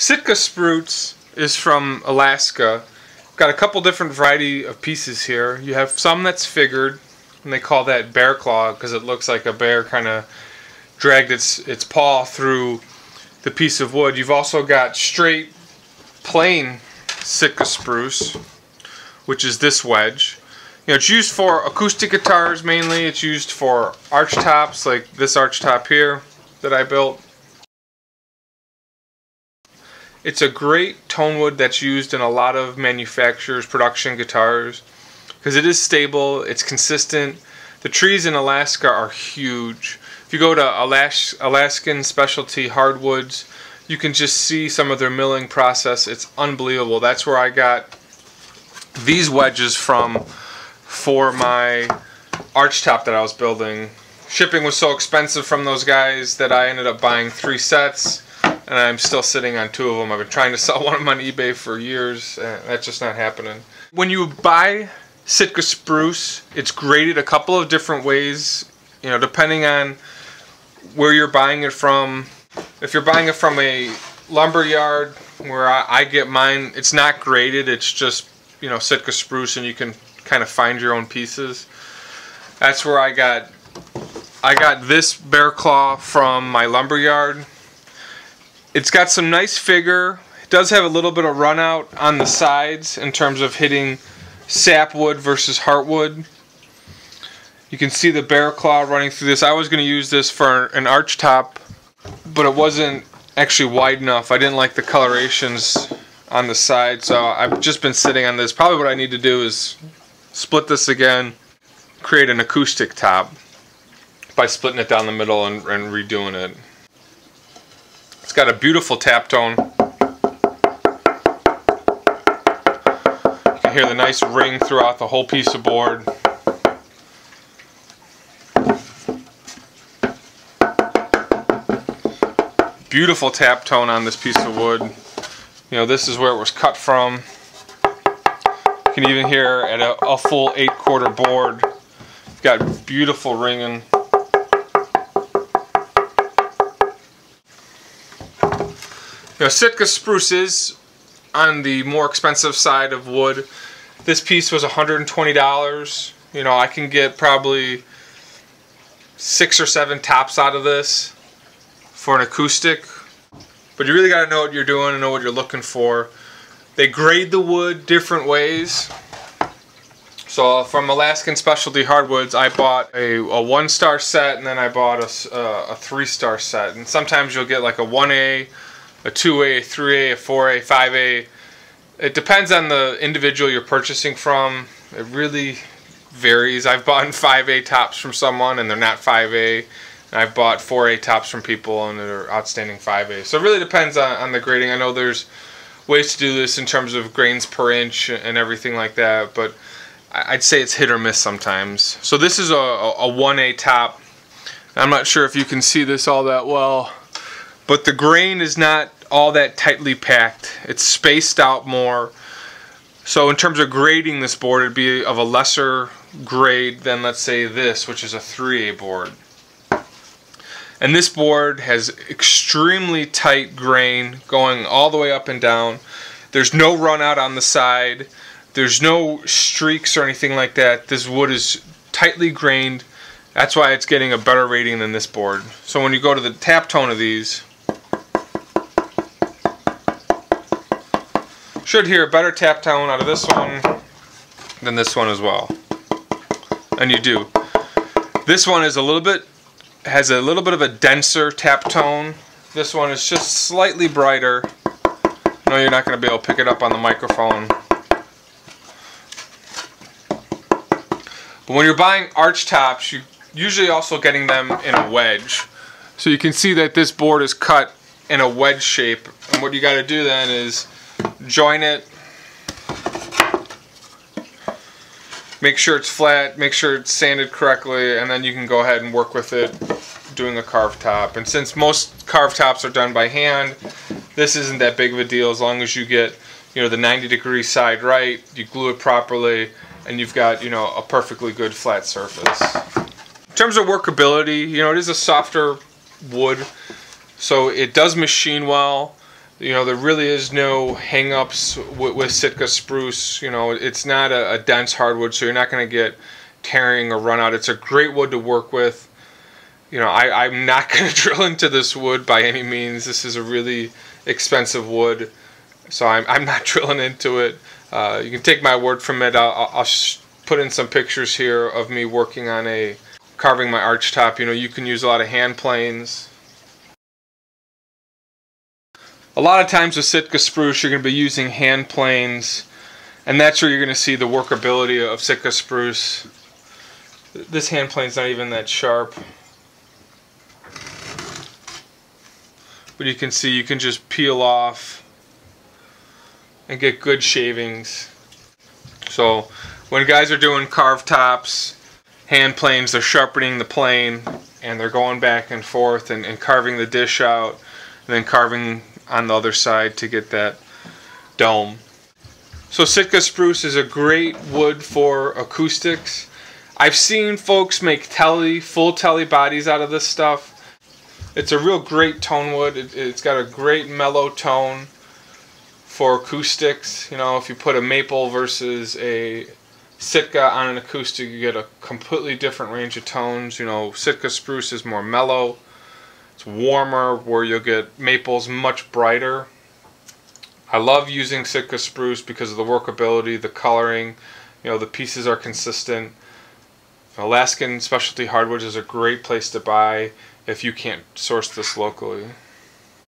Sitka Spruce is from Alaska. Got a couple different variety of pieces here. You have some that's figured, and they call that bear claw because it looks like a bear kind of dragged its paw through the piece of wood. You've also got straight, plain Sitka Spruce, which is this wedge. You know, it's used for acoustic guitars mainly. It's used for archtops, like this archtop here that I built. It's a great tone wood that's used in a lot of manufacturers' production guitars because it is stable, it's consistent. The trees in Alaska are huge. If you go to Alaskan specialty hardwoods, you can just see some of their milling process. It's unbelievable. That's where I got these wedges from for my archtop that I was building. Shipping was so expensive from those guys that I ended up buying 3 sets. And I'm still sitting on 2 of them. I've been trying to sell one of them on eBay for years. That's just not happening. When you buy Sitka Spruce, it's graded a couple of different ways, you know, depending on where you're buying it from. If you're buying it from a lumber yard, where I get mine, it's not graded. It's just, you know, Sitka Spruce, and you can kind of find your own pieces. That's where I got this bear claw from my lumber yard. It's got some nice figure. It does have a little bit of run out on the sides in terms of hitting sapwood versus heartwood. You can see the bear claw running through this. I was going to use this for an archtop, but it wasn't actually wide enough. I didn't like the colorations on the side, so I've just been sitting on this. Probably what I need to do is split this again, create an acoustic top by splitting it down the middle and redoing it. It's got a beautiful tap tone. You can hear the nice ring throughout the whole piece of board. Beautiful tap tone on this piece of wood. You know, this is where it was cut from. You can even hear at a full 8/4 board. It's got beautiful ringing. You know, Sitka Spruce is on the more expensive side of wood. This piece was $120. You know, I can get probably 6 or 7 tops out of this for an acoustic. But you really got to know what you're doing and know what you're looking for. They grade the wood different ways. So from Alaskan Specialty Hardwoods, I bought a 1-star set, and then I bought a 3-star set. And sometimes you'll get like a 1A, a 2A, a 3A, a 4A, 5A. It depends on the individual you're purchasing from. It really varies. I've bought 5A tops from someone and they're not 5A. And I've bought 4A tops from people and they're outstanding 5A. So it really depends on the grading. I know there's ways to do this in terms of grains per inch and everything like that, but I'd say it's hit or miss sometimes. So this is a 1A top. I'm not sure if you can see this all that well, but the grain is not all that tightly packed. It's spaced out more. So in terms of grading this board, it'd be of a lesser grade than, let's say, this, which is a 3A board. And this board has extremely tight grain going all the way up and down. There's no run out on the side. There's no streaks or anything like that. This wood is tightly grained. That's why it's getting a better rating than this board. So when you go to the tap tone of these, should hear a better tap tone out of this one than this one as well. And you do. This one is has a little bit of a denser tap tone. This one is just slightly brighter. I know you're not going to be able to pick it up on the microphone. But when you're buying archtops, you're usually also getting them in a wedge. So you can see that this board is cut in a wedge shape. And what you got to do then is join it, make sure it's flat, make sure it's sanded correctly, and then you can go ahead and work with it doing a carved top. And since most carved tops are done by hand, this isn't that big of a deal as long as you get, you know, the 90-degree side right, you glue it properly, and you've got, you know, a perfectly good flat surface. In terms of workability, you know, it is a softer wood, so it does machine well. You know, there really is no hang-ups with Sitka Spruce. You know, it's not a dense hardwood, so you're not going to get tearing or run out. It's a great wood to work with. You know, I'm not going to drill into this wood by any means. This is a really expensive wood, so I'm not drilling into it. You can take my word from it. I'll put in some pictures here of me working on carving my archtop. You know, you can use a lot of hand planes. A lot of times with Sitka Spruce, you're going to be using hand planes, and that's where you're going to see the workability of Sitka Spruce. This hand plane's not even that sharp, but you can see you can just peel off and get good shavings. So when guys are doing carved tops, hand planes, they're sharpening the plane and they're going back and forth and carving the dish out, and then carving on the other side to get that dome. So Sitka Spruce is a great wood for acoustics. I've seen folks make full telly bodies out of this stuff. It's a real great tone wood. It's got a great mellow tone for acoustics. You know, if you put a maple versus a Sitka on an acoustic, you get a completely different range of tones. You know, Sitka Spruce is more mellow. It's warmer, where you'll get maples much brighter. I love using Sitka Spruce because of the workability, the coloring. You know, the pieces are consistent. Alaskan specialty hardwoods is a great place to buy if you can't source this locally.